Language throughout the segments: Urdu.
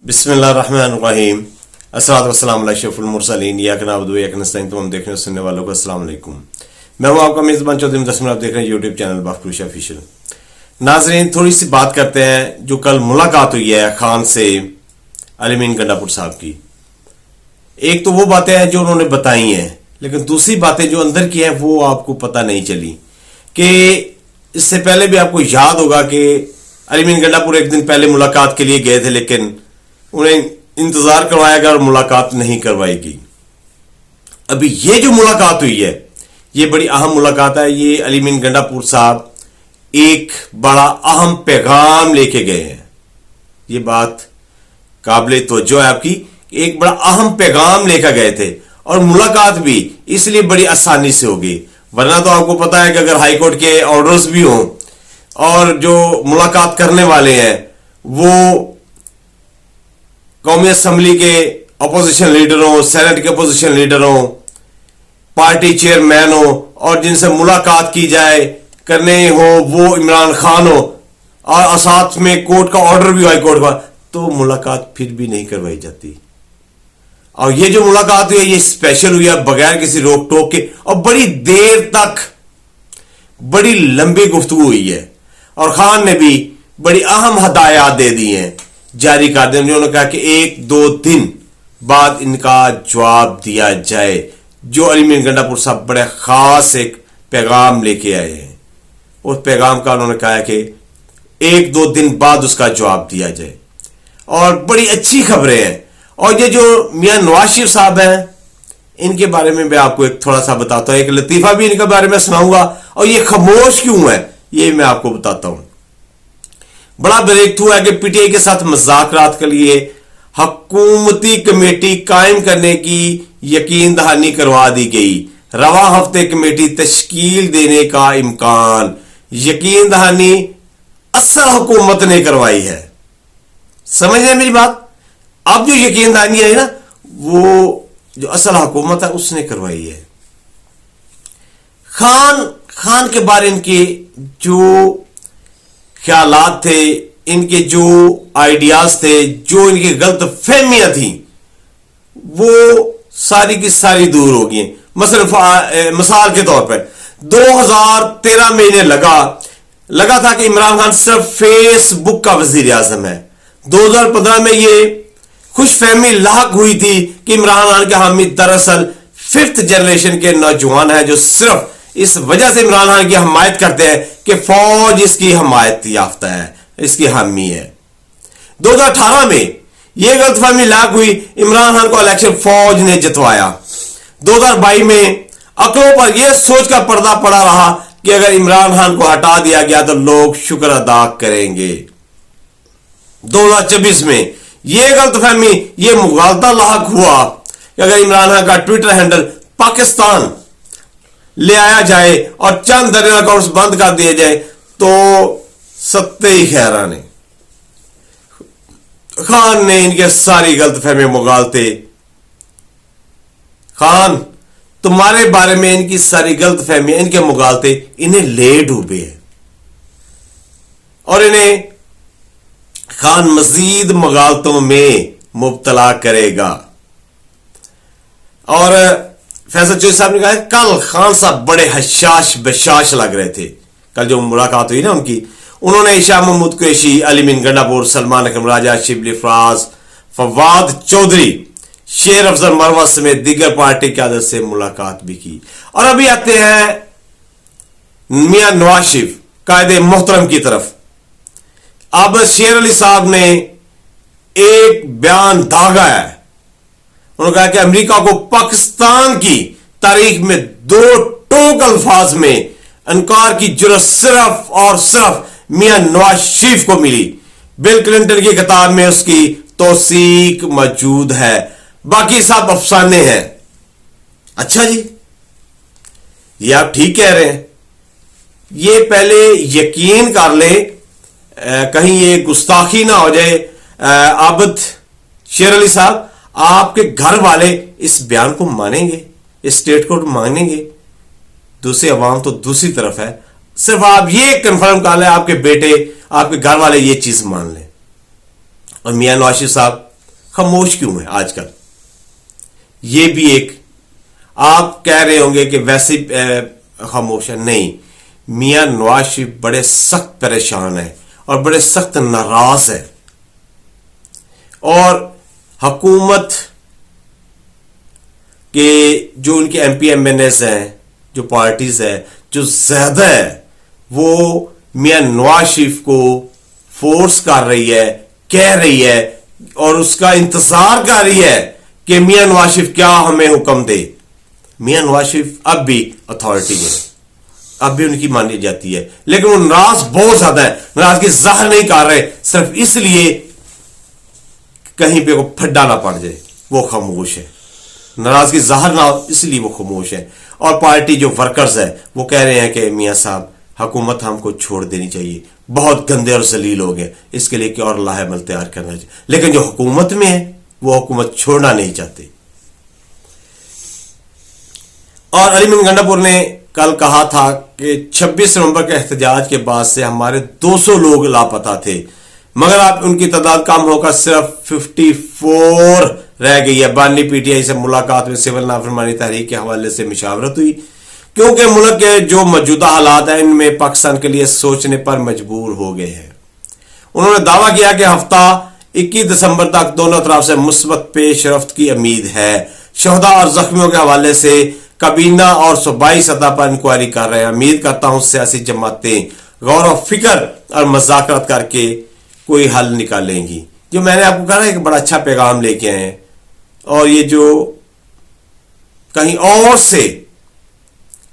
بسم اللہ الرحمن الرحیم الصلاۃ والسلام علی اشرف المرسلین ایاک نعبد و ایاک نستعین۔ تمام دیکھنے اور سننے والوں کو السلام علیکم۔ میں ہوں آپ کا میزبان چودھری مدثر، آپ دیکھ رہے ہیں یوٹیوب چینل باخروش آفیشیل۔ ناظرین، تھوڑی سی بات کرتے ہیں جو کل ملاقات ہوئی ہے خان سے علی امین گنڈا پور صاحب کی۔ ایک تو وہ باتیں ہیں جو انہوں نے بتائی ہیں، لیکن دوسری باتیں جو اندر کی ہیں وہ آپ کو پتہ نہیں چلی۔ کہ اس سے پہلے بھی آپ کو یاد ہوگا کہ علی امین گنڈا پور ایک دن پہلے ملاقات کے لیے گئے تھے، لیکن انہیں انتظار کروایا گیا اور ملاقات نہیں کروائی گئی۔ ابھی یہ جو ملاقات ہوئی ہے یہ بڑی اہم ملاقات ہے۔ یہ علی امین گنڈا پور صاحب ایک بڑا اہم پیغام لے کے گئے ہیں۔ یہ بات قابل توجہ ہے آپ کی، ایک بڑا اہم پیغام لے کر گئے تھے، اور ملاقات بھی اس لیے بڑی آسانی سے ہوگی، ورنہ تو آپ کو پتا ہے کہ اگر ہائی کورٹ کے آرڈرز بھی ہوں اور جو ملاقات کرنے والے ہیں وہ قومی اسمبلی کے اپوزیشن لیڈروں، سینٹ کے اپوزیشن لیڈروں، پارٹی چیئرمین ہو، اور جن سے ملاقات کی جائے کرنے ہو وہ عمران خان ہو، اور ساتھ میں کورٹ کا آرڈر بھی ہائی کورٹ کا، تو ملاقات پھر بھی نہیں کروائی جاتی۔ اور یہ جو ملاقات ہوئی ہے یہ اسپیشل ہوئی ہے بغیر کسی روک ٹوک کے، اور بڑی دیر تک بڑی لمبی گفتگو ہوئی ہے، اور خان نے بھی بڑی اہم ہدایات دے دی ہیں، جاری کر دیں۔ انہوں نے کہا کہ 1-2 دن بعد ان کا جواب دیا جائے۔ جو علی امین گنڈا پور صاحب بڑے خاص ایک پیغام لے کے آئے ہیں، اس پیغام کا انہوں نے کہا ہے کہ 1-2 دن بعد اس کا جواب دیا جائے، اور بڑی اچھی خبریں ہیں۔ اور یہ جو میاں نواز شریف صاحب ہیں ان کے بارے میں میں آپ کو ایک تھوڑا سا بتاتا ہوں، ایک لطیفہ بھی ان کے بارے میں سناؤں گا، اور یہ خاموش کیوں ہے یہ میں آپ کو بتاتا ہوں۔ بڑا بریک تھرو ہے کہ پی ٹی آئی کے ساتھ مذاکرات کے لیے حکومتی کمیٹی قائم کرنے کی یقین دہانی کروا دی گئی۔ رواں ہفتے کمیٹی تشکیل دینے کا امکان۔ یقین دہانی اصل حکومت نے کروائی ہے، سمجھ رہے ہیں میری بات؟ اب جو یقین دہانی ہے نا وہ جو اصل حکومت ہے اس نے کروائی ہے۔ خان کے بارے ان کے جو خیالات تھے، ان کے جو آئیڈیاز تھے، جو ان کی غلط فہمیاں تھیں، وہ ساری کی ساری دور ہو گئی ہیں۔ مثال کے طور پر 2013 میں انہیں لگا تھا کہ عمران خان صرف فیس بک کا وزیر اعظم ہے۔ 2015 میں یہ خوش فہمی لاحق ہوئی تھی کہ عمران خان کے حامی دراصل 5th جنریشن کے نوجوان ہیں جو صرف اس وجہ سے عمران خان کی حمایت کرتے ہیں کہ فوج اس کی حمایت یافتہ ہے، اس کی حامی ہے۔ 2018 میں یہ غلط فہمی لاحق ہوئی، عمران خان کو الیکشن فوج نے جتوایا۔ 2022 میں عقلوں پر یہ سوچ کا پردہ پڑا رہا کہ اگر عمران خان کو ہٹا دیا گیا تو لوگ شکر ادا کریں گے۔ 2024 میں یہ غلط فہمی، یہ مغالطہ لاحق ہوا کہ اگر عمران خان کا ٹویٹر ہینڈل پاکستان لے آیا جائے اور چند درجن اکاؤنٹس بند کر دیے جائے تو ستے ہی خیرانے۔ خان نے ان کے ساری غلط فہمی مغالطے، خان تمہارے بارے میں ان کی ساری غلط فہمی، ان کے مغالطے انہیں لے ڈوبے ہیں، اور انہیں خان مزید مغالطوں میں مبتلا کرے گا۔ اور فیصل چوہدری صاحب نے کہا کل خان صاحب بڑے حشاش بشاش لگ رہے تھے۔ کل جو ملاقات ہوئی نا ان کی، انہوں نے شاہ محمود قریشی، علی امین گنڈا پور، سلمان اکرم راجہ، شبلی فراز، فواد چودھری، شیر افضل مروہ سمیت دیگر پارٹی قیادت سے ملاقات بھی کی۔ اور ابھی آتے ہیں میاں نواز شریف قائد محترم کی طرف۔ اب شیر علی صاحب نے ایک بیان داغا ہے، انہوں نے کہا کہ امریکہ کو پاکستان کی تاریخ میں 2 ٹوک الفاظ میں انکار کی جرأت صرف اور صرف میاں نواز شریف کو ملی۔ بل کلنٹن کی کتاب میں اس کی توثیق موجود ہے، باقی سب افسانے ہیں۔ اچھا جی، یہ آپ ٹھیک کہہ رہے ہیں، یہ پہلے یقین کر لیں کہیں یہ گستاخی نہ ہو جائے۔ عابد شیر علی صاحب، آپ کے گھر والے اس بیان کو مانیں گے، اس اسٹیٹ کو مانیں گے؟ دوسری عوام تو دوسری طرف ہے، صرف آپ یہ کنفرم کر لیں آپ کے بیٹے، آپ کے گھر والے یہ چیز مان لیں۔ اور میاں نواز شریف صاحب خاموش کیوں ہے آج کل؟ یہ بھی ایک آپ کہہ رہے ہوں گے کہ ویسے خاموش ہے. نہیں، میاں نواز شریف بڑے سخت پریشان ہیں اور بڑے سخت ناراض ہے، اور حکومت کے جو ان کے M P M N As ہیں، جو پارٹیز ہے، جو زیادہ ہے، وہ میاں نواز شریف کو فورس کر رہی ہے، کہہ رہی ہے اور اس کا انتظار کر رہی ہے کہ میاں نواز شریف کیا ہمیں حکم دے. میاں نواز شریف اب بھی اتھارٹی ہے، اب بھی ان کی مانی جاتی ہے، لیکن وہ ناراض بہت زیادہ ہے. ناراضگی ظاہر نہیں کر رہے صرف اس لیے کہیں پہ وہ پھڈا نہ پڑ جائے، وہ خاموش ہے. ناراضگی ظاہر نہ ہو اس لیے وہ خاموش ہے. اور پارٹی جو ورکرز ہے وہ کہہ رہے ہیں کہ میاں صاحب حکومت ہم کو چھوڑ دینی چاہیے، بہت گندے اور ذلیل ہو گئے، اس کے لیے کہ اور لاہ عمل تیار کرنا چاہیے. لیکن جو حکومت میں ہے وہ حکومت چھوڑنا نہیں چاہتے. اور علی محمد گنڈا پور نے کل کہا تھا کہ 26 نومبر کے احتجاج کے بعد سے ہمارے 200 لوگ لاپتہ تھے، مگر اب ان کی تعداد کم ہو کر صرف 54 رہ گئی ہے. بانی پی ٹی آئی سے ملاقات میں سول نافرمانی تحریک کے حوالے سے مشاورت ہوئی، کیونکہ ملک کے جو موجودہ حالات ہیں ان میں پاکستان کے لیے سوچنے پر مجبور ہو گئے ہیں. انہوں نے دعویٰ کیا کہ ہفتہ 21 دسمبر تک دونوں طرف سے مثبت پیش رفت کی امید ہے. شہداء اور زخمیوں کے حوالے سے کابینہ اور صوبائی سطح پر انکوائری کر رہے ہیں. امید کرتا ہوں سیاسی جماعتیں غور و فکر اور مذاکرات کر کے کوئی حل نکالیں گی. جو میں نے آپ کو کہا ہے کہ بڑا اچھا پیغام لے کے آئے ہیں، اور یہ جو کہیں اور سے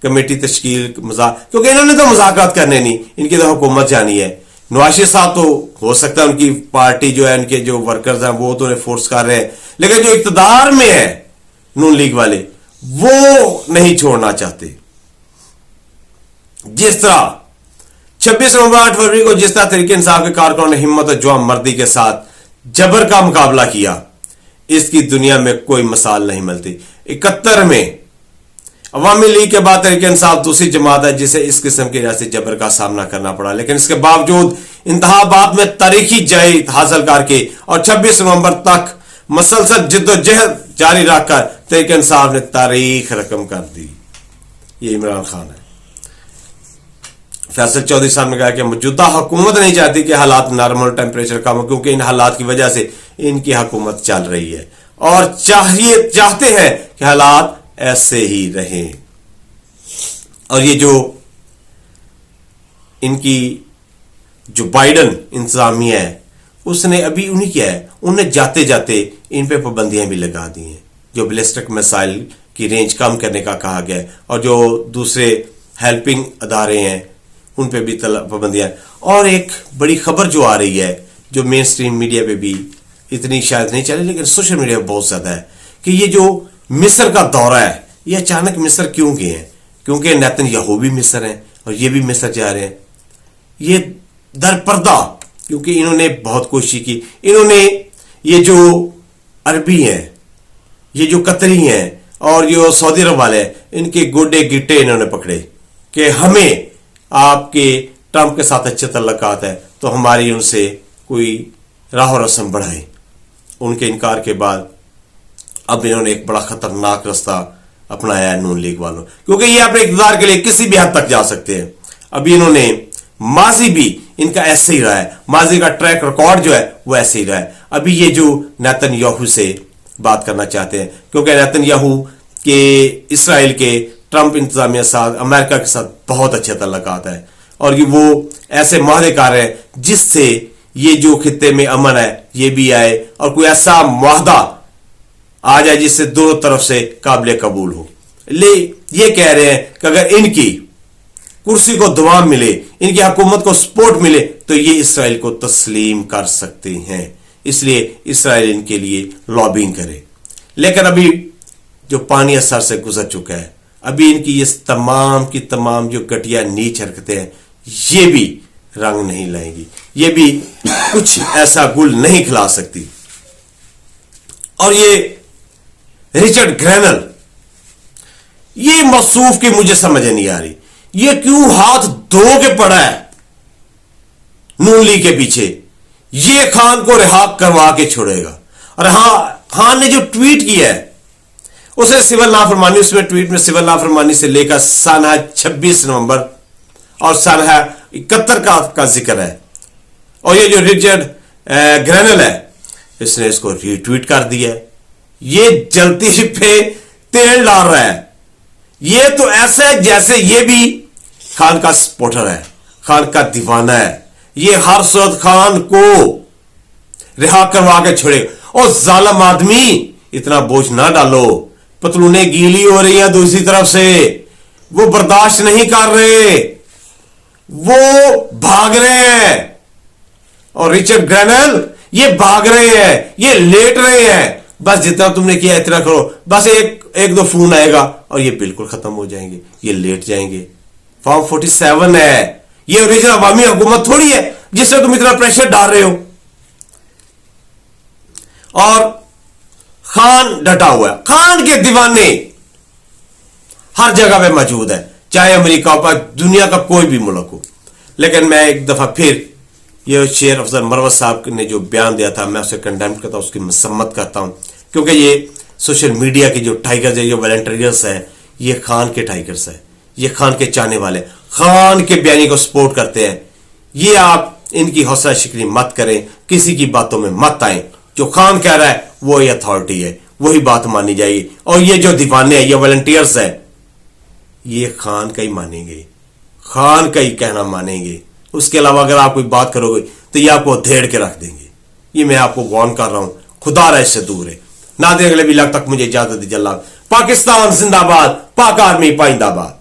کمیٹی تشکیل کیونکہ انہوں نے تو مذاکرات کرنے نہیں، ان کی تو حکومت جانی ہے. نواز شریف صاحب تو ہو سکتا ہے ان کی پارٹی جو ہے، ان کے جو ورکرز ہیں وہ تو انہیں فورس کر رہے ہیں، لیکن جو اقتدار میں ہے نون لیگ والے وہ نہیں چھوڑنا چاہتے. جس طرح 26 نومبر 8 فروری کو جس طرح تحریک انصاف کے کارکنوں نے ہمت اور جوان مردی کے ساتھ جبر کا مقابلہ کیا، اس کی دنیا میں کوئی مثال نہیں ملتی. 71 میں عوامی لیگ کے بعد تحریک انصاف دوسری جماعت ہے جسے اس قسم کے ریاستی جبر کا سامنا کرنا پڑا، لیکن اس کے باوجود انتخابات میں تاریخی جیت حاصل کر کے اور 26 نومبر تک مسلسل جد و جہد جاری رکھ کر تحریک انصاف نے تاریخ رقم کر دی. یہ عمران خان ہے. فیصل چودھری صاحب نے کہا کہ موجودہ حکومت نہیں چاہتی کہ حالات نارمل ٹیمپریچر کم ہو، کیونکہ ان حالات کی وجہ سے ان کی حکومت چل رہی ہے اور چاہتے ہیں کہ حالات ایسے ہی رہیں. اور یہ جو ان کی جو بائیڈن انتظامیہ ہے اس نے ابھی انہیں کیا ہے، انہوں نے جاتے جاتے ان پہ پابندیاں بھی لگا دی ہیں. جو بیلسٹک میسائل کی رینج کم کرنے کا کہا گیا ہے، اور جو دوسرے ہیلپنگ ادارے ہیں ان پہ بھی پابندیاں. اور ایک بڑی خبر جو آ رہی ہے جو مین سٹریم میڈیا پہ بھی اتنی شاید نہیں چلی لیکن سوشل میڈیا پہ بہت زیادہ ہے، کہ یہ جو مصر کا دورہ ہے یہ اچانک مصر کیوں گئے ہیں؟ کیونکہ نیتن یاہو بھی مصر ہیں اور یہ بھی مصر جا رہے ہیں. یہ در پردہ کیونکہ انہوں نے بہت کوشش کی. انہوں نے یہ جو عربی ہیں، یہ جو قطری ہیں اور جو سعودی عرب والے ہیں، ان کے گوڈے گٹے انہوں نے پکڑے کہ ہمیں آپ کے ٹرمپ کے ساتھ اچھے تعلقات ہیں تو ہماری ان سے کوئی راہ و رسم بڑھائیں. ان کے انکار کے بعد اب انہوں نے ایک بڑا خطرناک رستہ اپنایا ہے نون لیگ والوں، کیونکہ یہ اپنے اقتدار کے لیے کسی بھی حد تک جا سکتے ہیں. ابھی انہوں نے ماضی بھی ان کا ایسے ہی رہا ہے، ماضی کا ٹریک ریکارڈ جو ہے وہ ایسے ہی رہا ہے. ابھی یہ جو نیتن یاہو سے بات کرنا چاہتے ہیں، کیونکہ نیتن یاہو کے اسرائیل کے ٹرمپ انتظامیہ ساتھ، امریکہ کے ساتھ بہت اچھے تعلقات ہیں، اور یہ وہ ایسے معاہدے کر رہے ہیں جس سے یہ جو خطے میں امن ہے یہ بھی آئے، اور کوئی ایسا معاہدہ آ جائے جس سے دونوں طرف سے قابل قبول ہو. یہ کہہ رہے ہیں کہ اگر ان کی کرسی کو دوام ملے، ان کی حکومت کو سپورٹ ملے تو یہ اسرائیل کو تسلیم کر سکتے ہیں، اس لیے اسرائیل ان کے لیے لابنگ کرے. لیکن ابھی جو پانی اثر سے گزر چکا ہے، ابھی ان کی یہ تمام کی تمام جو گٹیا نیچ حرکتیں ہیں یہ بھی رنگ نہیں لائیں گی، یہ بھی کچھ ایسا گل نہیں کھلا سکتی. اور یہ رچرڈ گرینل، یہ موصوف کی مجھے سمجھ نہیں آ رہی، یہ کیوں ہاتھ دھو کے پڑا ہے نون لیگ کے پیچھے؟ یہ خان کو رہا کروا کے چھوڑے گا، اور ہاں خان نے جو ٹویٹ کیا ہے اسے سول نافرمانی، اس میں ٹویٹ میں سول نافرمانی سے لے کر سانحہ 26 نومبر اور سانحہ 71 کا ذکر ہے. اور یہ جو رچرڈ گرینل ہے اس نے اس کو ری ٹویٹ کر دیا ہے. یہ جلتی پہ تیل ڈال رہا ہے. یہ تو ایسا ہے جیسے یہ بھی خان کا سپورٹر ہے، خان کا دیوانہ ہے. یہ ہر صورت خان کو رہا کروا کے چھوڑے گا. اور ظالم آدمی اتنا بوجھ نہ ڈالو، پتلونیں گیلی ہو رہی ہیں دوسری طرف سے، وہ برداشت نہیں کر رہے، وہ بھاگ رہے ہیں. اور رچرڈ گرینل یہ بھاگ رہے ہیں، یہ لیٹ رہے ہیں. بس جتنا تم نے کیا اتنا کرو، بس ایک دو فون آئے گا اور یہ بالکل ختم ہو جائیں گے، یہ لیٹ جائیں گے. فارم 47 ہے، یہ اوریجنل عوامی حکومت تھوڑی ہے جس سے تم اتنا پریشر ڈال رہے ہو. اور خان ڈٹا ہوا ہے. خان کے دیوانے ہر جگہ پہ موجود ہے، چاہے امریکہ ہو، دنیا کا کوئی بھی ملک ہو. لیکن میں ایک دفعہ پھر یہ شیر افضل مروت صاحب نے جو بیان دیا تھا میں اسے کنڈیم کرتا ہوں، اس کی مذمت کرتا ہوں، کیونکہ یہ سوشل میڈیا کی جو ٹائیگرز ہیں، جو والنٹیئرز ہیں، یہ خان کے ٹائیگرز ہیں، یہ خان کے چاہنے والے، خان کے بیانی کو سپورٹ کرتے ہیں. یہ آپ ان کی حوصلہ شکنی مت کریں، کسی کی باتوں میں مت آئیں. جو خان کہہ رہا ہے وہی اتھارٹی ہے، وہی بات مانی جائے گی. اور یہ جو دیوانے ہیں، یہ والنٹیئرز ہیں، یہ خان کا ہی مانیں گے، خان کا ہی کہنا مانیں گے. اس کے علاوہ اگر آپ کوئی بات کرو گے تو یہ آپ کو دھیڑ کے رکھ دیں گے. یہ میں آپ کو وارن کر رہا ہوں، خدا رہ اس سے دور ہے. ناظرین اگلے ویلاگ تک مجھے اجازت دیجیے. اللہ پاکستان زندہ باد، پاک آرمی پائندہ باد.